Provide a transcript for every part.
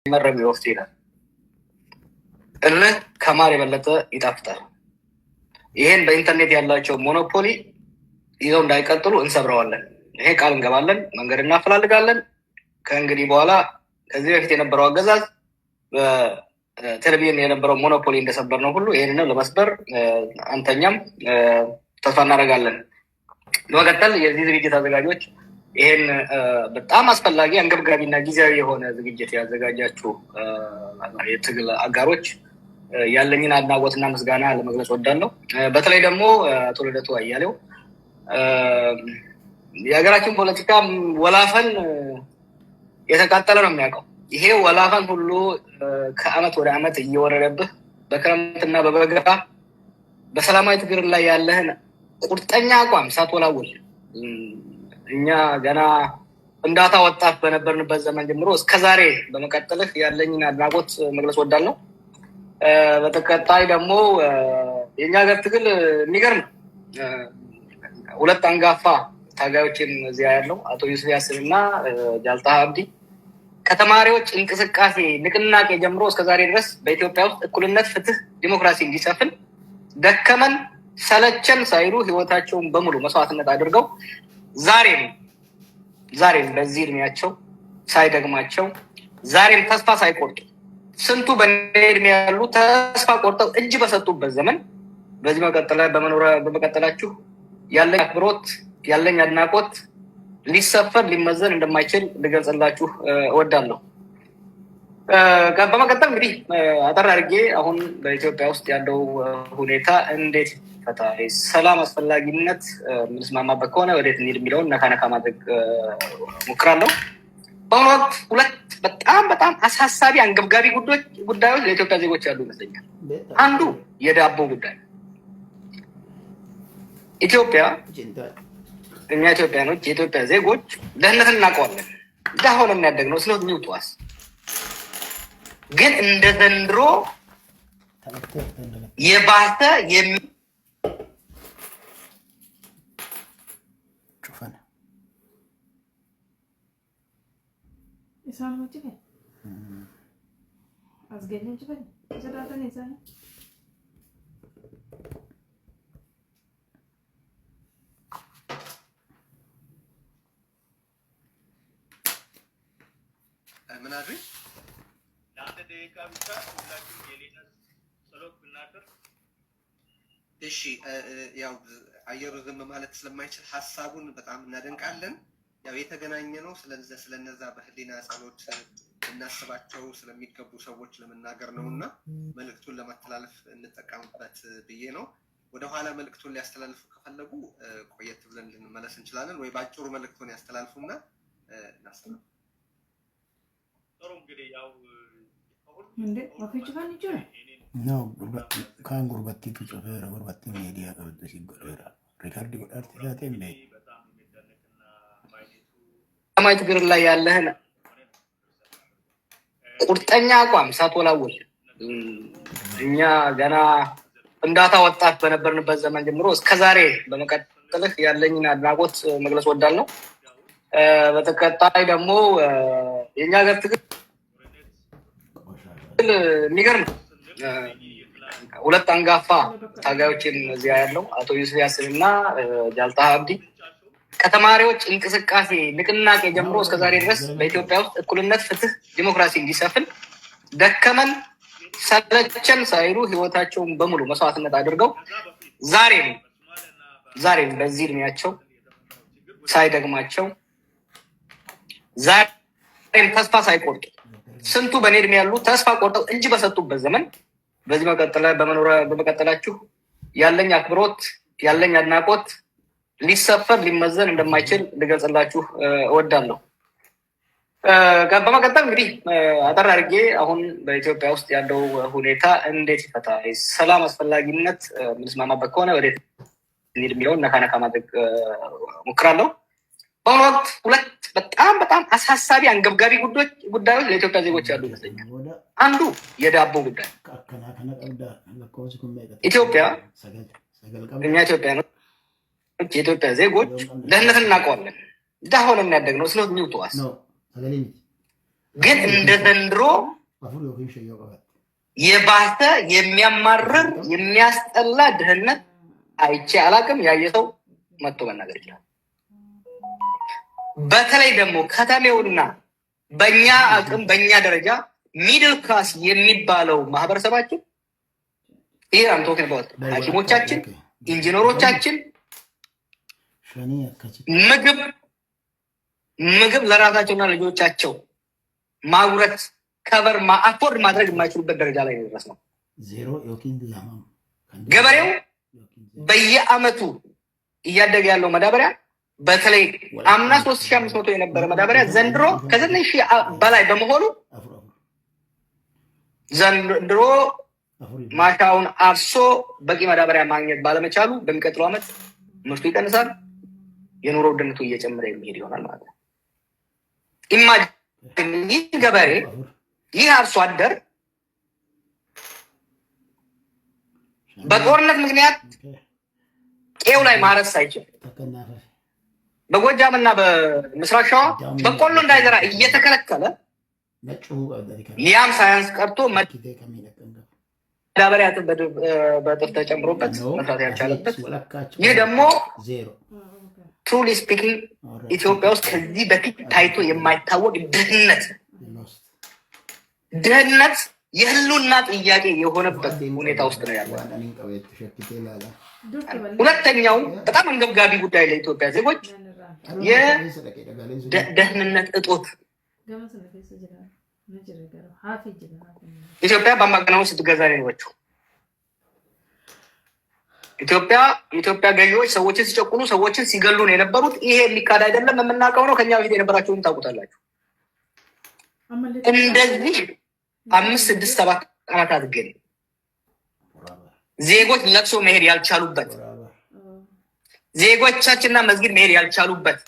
መረብ ይወስድ ይላል። እልህ ከማር የበለጠ ይጣፍጣል። ይሄን በኢንተርኔት ያላቸው ሞኖፖሊ ይዘው እንዳይቀጥሉ እንሰብረዋለን። ይሄ ቃል እንገባለን። መንገድ እናፈላልጋለን። ከእንግዲህ በኋላ ከዚህ በፊት የነበረው አገዛዝ በቴሌቪዥን የነበረው ሞኖፖሊ እንደሰበር ነው ሁሉ ይህንን ለመስበር አንተኛም ተስፋ እናደርጋለን። በመቀጠል የዚህ ዝግጅት አዘጋጆች ይሄን በጣም አስፈላጊ አንገብጋቢና ጊዜያዊ የሆነ ዝግጅት ያዘጋጃችሁ የትግል አጋሮች ያለኝን አድናቆትና ምስጋና ለመግለጽ ወዳለሁ። በተለይ ደግሞ አቶ ልደቱ አያሌው የሀገራችን ፖለቲካ ወላፈን የተቃጠለ ነው የሚያውቀው። ይሄ ወላፈን ሁሉ ከአመት ወደ አመት እየወረደብህ በክረምትና በበጋ በሰላማዊ ትግል ላይ ያለህን ቁርጠኛ አቋም ሳትወላውል እኛ ገና ፍንዳታ ወጣት በነበርንበት ዘመን ጀምሮ እስከዛሬ በመቀጠልህ ያለኝን አድናቆት መግለጽ ወዳለሁ። በተከታይ ደግሞ የኛ ሀገር ትግል የሚገርም ሁለት አንጋፋ ታጋዮችን እዚያ ያለው አቶ ዩሱፍ ያሲን እና ጃልታ አብዲ ከተማሪዎች እንቅስቃሴ ንቅናቄ ጀምሮ እስከዛሬ ድረስ በኢትዮጵያ ውስጥ እኩልነት፣ ፍትህ፣ ዲሞክራሲ እንዲሰፍን ደከመን ሰለቸን ሳይሉ ህይወታቸውን በሙሉ መስዋዕትነት አድርገው ዛሬም በዚህ እድሜያቸው ሳይደግማቸው ዛሬም ተስፋ ሳይቆርጡ ስንቱ በኔ እድሜ ያሉ ተስፋ ቆርጠው እጅ በሰጡበት ዘመን በዚህ በመቀጠላችሁ ያለኝ አክብሮት ያለኝ አድናቆት ሊሰፈር ሊመዘን እንደማይችል ልገልጽላችሁ እወዳለሁ። በመቀጠል እንግዲህ አጠር አድርጌ አሁን በኢትዮጵያ ውስጥ ያለው ሁኔታ እንዴት ፈታ ሰላም አስፈላጊነት የምንስማማበት ከሆነ ወዴት እንሂድ የሚለውን ነካ ማድረግ ሞክራለሁ። በአሁኑ ወቅት ሁለት በጣም አሳሳቢ አንገብጋቢ ጉዳዮች ለኢትዮጵያ ዜጎች ያሉ ይመስለኛል። አንዱ የዳቦ ጉዳይ። እኛ ኢትዮጵያኖች የኢትዮጵያ ዜጎች ደህንነትን እናውቀዋለን። እንዳሆነ የሚያደግነው ስለ ኒውቷስ ግን እንደ ዘንድሮ የባሰ ምናድሪ ለአንድ ደቂቃ ብቻ ሁላችሁም የሌላ ጸሎት ብናደር። እሺ ያው አየሩ ዝም ማለት ስለማይችል ሀሳቡን በጣም እናደንቃለን። ያው የተገናኘ ነው ስለነዛ በህሊና ጸሎት እናስባቸው ስለሚገቡ ሰዎች ለመናገር ነውና መልእክቱን ለማስተላለፍ እንጠቀምበት ብዬ ነው። ወደ ኋላ መልእክቱን ሊያስተላልፉ ከፈለጉ ቆየት ብለን ልንመለስ እንችላለን፣ ወይ ባጭሩ መልእክቱን ያስተላልፉና እናስተላልፍ። ጥሩ እንግዲህ ያው ነው ካን ጉርባቲቱ ጨፈረ ጉርባቲ ሚዲያ ቀብጥ ሲጎራ ሪካርድ ጎዳርት ዛቴም ነው ሰላማዊ ትግል ላይ ያለህን ቁርጠኛ አቋም ሳትወላውል እኛ ገና ፍንዳታ ወጣት በነበርንበት ዘመን ጀምሮ እስከዛሬ በመቀጠልህ ያለኝን አድናቆት መግለጽ ወዳለሁ። በተከታይ ደግሞ የኛ ሀገር ትግል የሚገርም ሁለት አንጋፋ ታጋዮችን እዚያ ያለው አቶ ዩሱፍ ያሲን እና ጃልታ አብዲ ከተማሪዎች እንቅስቃሴ ንቅናቄ ጀምሮ እስከዛሬ ድረስ በኢትዮጵያ ውስጥ እኩልነት፣ ፍትህ፣ ዲሞክራሲ እንዲሰፍን ደከመን ሰለቸን ሳይሉ ህይወታቸውን በሙሉ መስዋዕትነት አድርገው ዛሬም በዚህ እድሜያቸው ሳይደግማቸው ዛሬም ተስፋ ሳይቆርጡ ስንቱ በኔ እድሜ ያሉ ተስፋ ቆርጠው እጅ በሰጡበት ዘመን በዚህ በመቀጠላችሁ ያለኝ አክብሮት ያለኝ አድናቆት ሊሰፈር ሊመዘን እንደማይችል ልገልጽላችሁ እወዳለሁ። በመቀጠል እንግዲህ አጠር አድርጌ አሁን በኢትዮጵያ ውስጥ ያለው ሁኔታ እንዴት ይፈታ ሰላም አስፈላጊነት የምንስማማበት ከሆነ ወዴት እንሂድ የሚለውን ነካ ማድረግ ሞክራለሁ። በአሁኑ ወቅት ሁለት በጣም አሳሳቢ አንገብጋቢ ጉዳዮች ለኢትዮጵያ ዜጎች ያሉ ይመስለኛል። አንዱ የዳቦ ጉዳይ። እኛ ኢትዮጵያኖች የኢትዮጵያ ዜጎች ደህንነትን እናውቀዋለን። እንዳሆነ የሚያደግነው ስለ ኒውቷስ ግን እንደ ዘንድሮ የባሰ የሚያማርር የሚያስጠላ ድህነት አይቼ አላቅም። ያየ ሰው መጥቶ መናገር ይችላል። በተለይ ደግሞ ከተሜውና በእኛ አቅም በእኛ ደረጃ ሚድል ክላስ የሚባለው ማህበረሰባችን ይሄ አንቶክ ነው። ሐኪሞቻችን፣ ኢንጂነሮቻችን ምግብ ለራሳቸውና ልጆቻቸው ማጉረት ከበር አፎርድ ማድረግ የማይችሉበት ደረጃ ላይ ድረስ ነው። ገበሬው በየአመቱ እያደገ ያለው መዳበሪያ በተለይ አምና 3500 የነበረ መዳበሪያ ዘንድሮ ከ9000 በላይ በመሆኑ ዘንድሮ ማሻውን አርሶ በቂ መዳበሪያ ማግኘት ባለመቻሉ በሚቀጥለው አመት ምርቱ ይቀንሳል፣ የኑሮ ውድነቱ እየጨመረ የሚሄድ ይሆናል ማለት ነው። ኢማጂን ይህ ገበሬ ይህ አርሶ አደር በጦርነት ምክንያት ቄው ላይ ማረስ ሳይችል በጎጃም እና በምስራቅ ሸዋ በቆሎ እንዳይዘራ እየተከለከለ ሊያም ሳያንስ ቀርቶ መዳበሪያ በጥፍ ተጨምሮበት መስራት ያልቻለበት ይህ ደግሞ ትሩሊ ስፒኪንግ ኢትዮጵያ ውስጥ ከዚህ በፊት ታይቶ የማይታወቅ ድህነት የህልውና ጥያቄ የሆነበት ሁኔታ ውስጥ ነው ያለው። ሁለተኛው በጣም አንገብጋቢ ጉዳይ ለኢትዮጵያ ዜጎች የደህንነት እጦት። ኢትዮጵያ በአምባገነኖች ስትገዛ ነው የኖረችው። ኢትዮጵያ ገዢዎች ሰዎችን ሲጨቁኑ፣ ሰዎችን ሲገሉ ነው የነበሩት። ይሄ የሚካድ አይደለም፣ የምናውቀው ነው። ከኛ በፊት የነበራቸውን ታውቁታላችሁ። እንደዚህ 5፣ 6፣ 7 ዓመታት ግን ዜጎች ለቅሶ መሄድ ያልቻሉበት፣ ዜጎቻችንና መስጊድ መሄድ ያልቻሉበት፣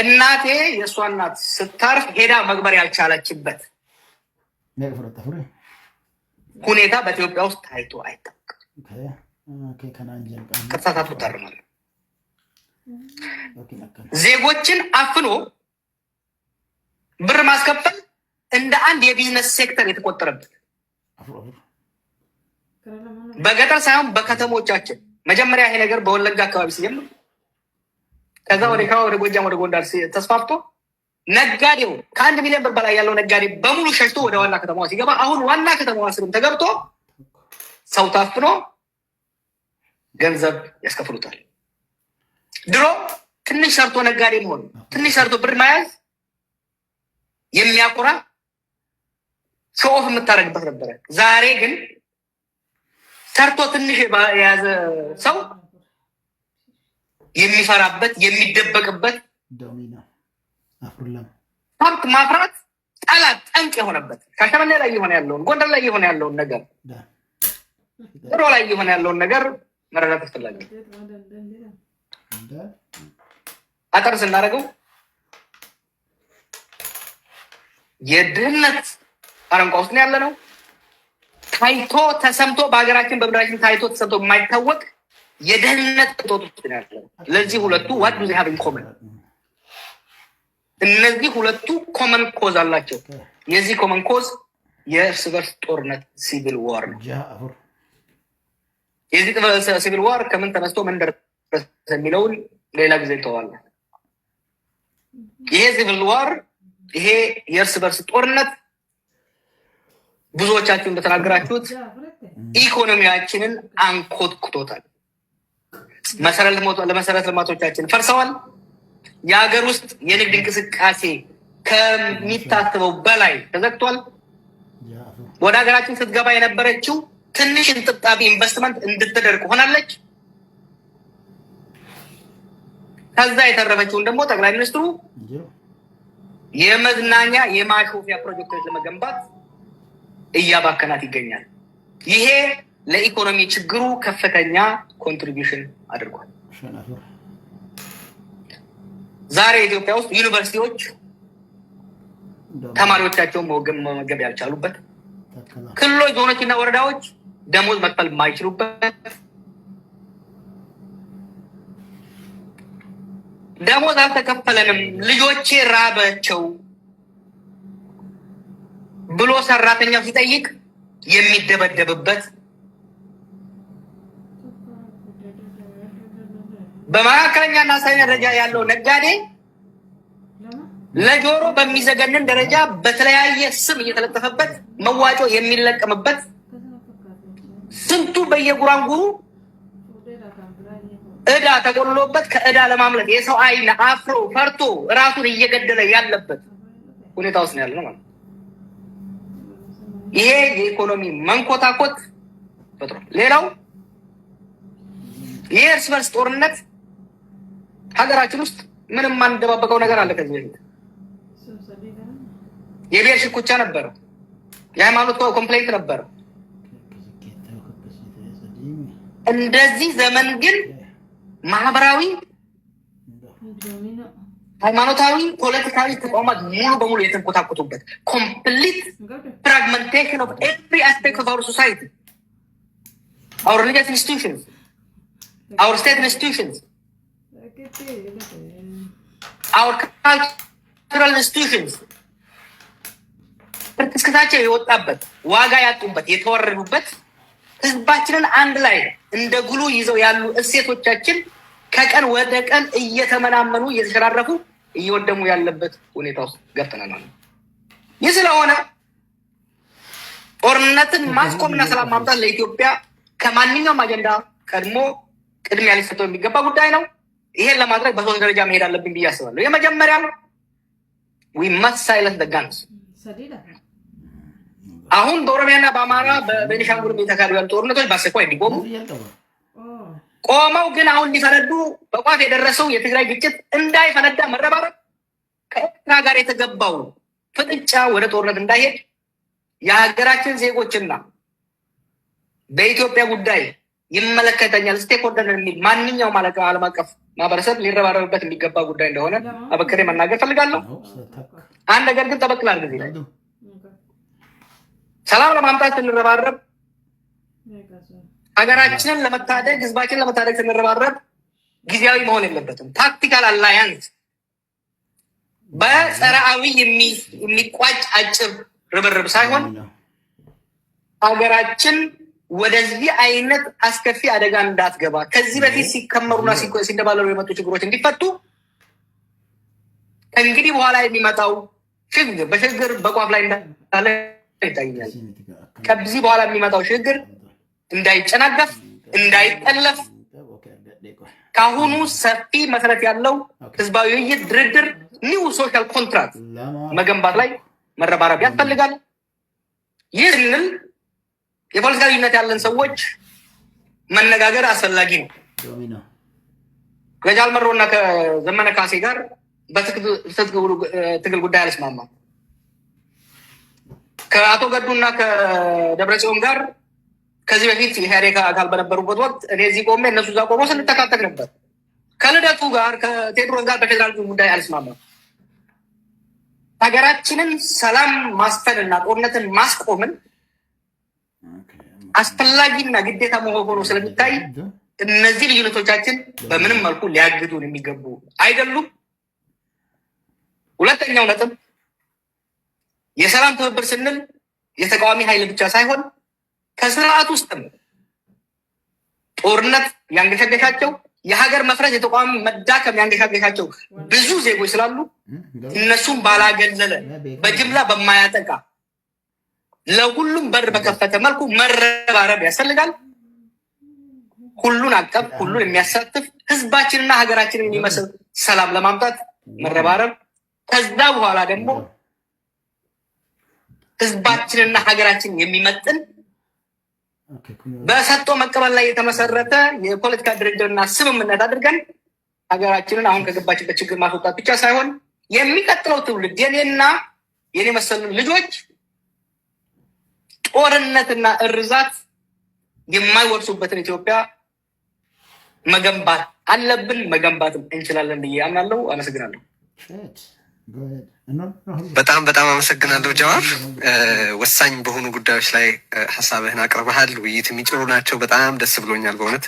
እናቴ የእሷ እናት ስታርፍ ሄዳ መግበር ያልቻለችበት ሁኔታ በኢትዮጵያ ውስጥ ታይቶ አይታወቅም። ከተሳሳቱ ታርማል። ዜጎችን አፍኖ ብር ማስከፈል እንደ አንድ የቢዝነስ ሴክተር የተቆጠረበት በገጠር ሳይሆን በከተሞቻችን መጀመሪያ ይሄ ነገር በወለጋ አካባቢ ሲጀምር ከዛ ወደ ሸዋ፣ ወደ ጎጃም፣ ወደ ጎንደር ተስፋፍቶ ነጋዴው ከ1 ሚሊዮን ብር በላይ ያለው ነጋዴ በሙሉ ሸሽቶ ወደ ዋና ከተማዋ ሲገባ አሁን ዋና ከተማዋ ስርም ተገብቶ ሰው ታፍኖ ገንዘብ ያስከፍሉታል። ድሮ ትንሽ ሰርቶ ነጋዴ መሆን፣ ትንሽ ሰርቶ ብር መያዝ የሚያኮራ ሾፍ የምታደርግበት ነበረ። ዛሬ ግን ሰርቶ ትንሽ የያዘ ሰው የሚፈራበት የሚደበቅበት ሀብት ማፍራት ጠላት ጠንቅ የሆነበት ሻሸመኔ ላይ የሆነ ያለውን ጎንደር ላይ የሆነ ያለውን ነገር ድሮ ላይ የሆነ ያለውን ነገር መረዳት አስፈላጊ። አጠር ስናደርገው የድህነት አረንቋ ውስጥ ያለ ነው። ታይቶ ተሰምቶ በሀገራችን በምድራችን ታይቶ ተሰምቶ የማይታወቅ የደህንነት እጦት ውስጥ ያለ ነው። ለዚህ ሁለቱ ዋት ዱ ዜ ሃቭ ኢን ኮመን? እነዚህ ሁለቱ ኮመን ኮዝ አላቸው። የዚህ ኮመን ኮዝ የእርስ በርስ ጦርነት ሲቪል ዋር ነው። የዚህ ሲቪል ዋር ከምን ተነስቶ ምን ደረሰ የሚለውን ሌላ ጊዜ እንተዋለን። ይሄ ሲቪል ዋር፣ ይሄ የእርስ በርስ ጦርነት ብዙዎቻችሁ እንደተናገራችሁት ኢኮኖሚያችንን አንኮትኩቶታል። ለመሰረተ ልማቶቻችን ፈርሰዋል። የሀገር ውስጥ የንግድ እንቅስቃሴ ከሚታሰበው በላይ ተዘግቷል። ወደ ሀገራችን ስትገባ የነበረችው ትንሽ እንጥብጣቢ ኢንቨስትመንት እንድትደርቅ ሆናለች። ከዛ የተረፈችውን ደግሞ ጠቅላይ ሚኒስትሩ የመዝናኛ የማሾፊያ ፕሮጀክቶች ለመገንባት እያባከናት ይገኛል። ይሄ ለኢኮኖሚ ችግሩ ከፍተኛ ኮንትሪቢዩሽን አድርጓል። ዛሬ ኢትዮጵያ ውስጥ ዩኒቨርሲቲዎች ተማሪዎቻቸውን መመገብ ያልቻሉበት፣ ክልሎች፣ ዞኖች እና ወረዳዎች ደሞዝ መክፈል የማይችሉበት፣ ደሞዝ አልተከፈለንም ልጆቼ ራባቸው ብሎ ሰራተኛው ሲጠይቅ የሚደበደብበት በመካከለኛና አነስተኛ ደረጃ ያለው ነጋዴ ለጆሮ በሚዘገንን ደረጃ በተለያየ ስም እየተለጠፈበት መዋጮ የሚለቀምበት ስንቱ በየጉራንጉሩ እዳ ተቆልሎበት ከእዳ ለማምለጥ የሰው አይን አፍሮ ፈርቶ ራሱን እየገደለ ያለበት ሁኔታ ውስጥ ነው ያለው ማለት። ይሄ የኢኮኖሚ መንኮታኮት ፈጥሯል። ሌላው የእርስ በርስ ጦርነት ሀገራችን ውስጥ ምንም አንደባበቀው ነገር አለ። ከዚህ በፊት የብሔር ሽኩቻ ነበረ፣ የሃይማኖት ኮምፕሌንት ነበረ። እንደዚህ ዘመን ግን ማህበራዊ፣ ሃይማኖታዊ፣ ፖለቲካዊ ተቋማት ሙሉ በሙሉ የተንኮታኮቱበት ኮምፕሊት ፍራግመንቴሽን ኦፍ ኤቭሪ አስፔክት ኦፍ አወር ሶሳይቲ፣ አወር ሪሊጂየስ ኢንስቲትዩሽንስ፣ አወር ስቴት ኢንስቲትዩሽንስ፣ አወር ካልቸራል ኢንስቲትዩሽንስ እስከታቸው የወጣበት ዋጋ ያጡበት የተወረዱበት ህዝባችንን አንድ ላይ እንደ ጉሉ ይዘው ያሉ እሴቶቻችን ከቀን ወደ ቀን እየተመናመኑ እየተሸራረፉ እየወደሙ ያለበት ሁኔታ ውስጥ ገብተናል። ይህ ስለሆነ ጦርነትን ማስቆምና ሰላም ማምጣት ለኢትዮጵያ ከማንኛውም አጀንዳ ቀድሞ ቅድሚያ ሊሰጠው የሚገባ ጉዳይ ነው። ይሄን ለማድረግ በሶስት ደረጃ መሄድ አለብን ብዬ አስባለሁ። የመጀመሪያው we must silence the guns። አሁን በኦሮሚያና በአማራ በቤኒሻንጉል የተካሄዱ ያሉ ጦርነቶች በአስቸኳይ እንዲቆሙ ቆመው ግን አሁን ሊፈነዱ በቋፍ የደረሰው የትግራይ ግጭት እንዳይፈነዳ መረባረብ፣ ከኤርትራ ጋር የተገባው ፍጥጫ ወደ ጦርነት እንዳይሄድ የሀገራችን ዜጎችና በኢትዮጵያ ጉዳይ ይመለከተኛል ስቴክሆልደር የሚል ማንኛውም ዓለም አቀፍ ማህበረሰብ ሊረባረብበት የሚገባ ጉዳይ እንደሆነ አበክሬ መናገር ፈልጋለሁ። አንድ ነገር ግን ተበክላል። ጊዜ ላይ ሰላም ለማምጣት ስንረባረብ፣ ሀገራችንን ለመታደግ ህዝባችንን ለመታደግ ስንረባረብ ጊዜያዊ መሆን የለበትም። ታክቲካል አላያንስ በጸረአዊ የሚቋጭ አጭር ርብርብ ሳይሆን ሀገራችን ወደዚህ አይነት አስከፊ አደጋ እንዳትገባ ከዚህ በፊት ሲከመሩና ሲደባለሉ የመጡ ችግሮች እንዲፈቱ ከእንግዲህ በኋላ የሚመጣው ሽግግር በሽግግር በቋፍ ላይ እንዳለ ይታያል። ከዚህ በኋላ የሚመጣው ሽግግር እንዳይጨናገፍ እንዳይጠለፍ ከአሁኑ ሰፊ መሰረት ያለው ህዝባዊ ውይይት፣ ድርድር፣ ኒው ሶሻል ኮንትራክት መገንባት ላይ መረባረብ ያስፈልጋል። ይህ ስንል የፖለቲካ ልዩነት ያለን ሰዎች መነጋገር አስፈላጊ ነው። ከጃልመሮ እና ከዘመነ ካሴ ጋር በትግል ጉዳይ አልስማማም። ከአቶ ገዱና ከደብረጽዮን ጋር ከዚህ በፊት ኢህአዴግ አካል በነበሩበት ወቅት እኔ እዚህ ቆሜ እነሱ እዛ ቆሞ ስንተካተክ ነበር። ከልደቱ ጋር ከቴድሮስ ጋር በፌዴራል ጉዳይ አልስማማም። ሀገራችንን ሰላም ማስፈንና ጦርነትን ማስቆምን አስፈላጊና ግዴታ መሆኑ ስለሚታይ እነዚህ ልዩነቶቻችን በምንም መልኩ ሊያግዱን የሚገቡ አይደሉም። ሁለተኛው ነጥብ የሰላም ትብብር ስንል የተቃዋሚ ኃይል ብቻ ሳይሆን ከስርዓት ውስጥም ጦርነት ያንገሸገሻቸው የሀገር መፍረስ የተቋም መዳከም ያንገሸገሻቸው ብዙ ዜጎች ስላሉ እነሱም ባላገለለ በጅምላ በማያጠቃ ለሁሉም በር በከፈተ መልኩ መረባረብ ያስፈልጋል። ሁሉን አቀፍ ሁሉን የሚያሳትፍ ህዝባችንና ሀገራችንን የሚመስል ሰላም ለማምጣት መረባረብ፣ ከዛ በኋላ ደግሞ ህዝባችንና ሀገራችንን የሚመጥን በሰጥቶ መቀበል ላይ የተመሰረተ የፖለቲካ ድርድርና ስምምነት አድርገን ሀገራችንን አሁን ከገባችበት ችግር ማስወጣት ብቻ ሳይሆን የሚቀጥለው ትውልድ የኔና የኔ መሰሉ ልጆች ጦርነትና እርዛት የማይወርሱበትን ኢትዮጵያ መገንባት አለብን፣ መገንባትም እንችላለን ብዬ አምናለሁ። አመሰግናለሁ። በጣም አመሰግናለሁ ጀዋር። ወሳኝ በሆኑ ጉዳዮች ላይ ሀሳብህን አቅርበሃል። ውይይት የሚጭሩ ናቸው። በጣም ደስ ብሎኛል በእውነት።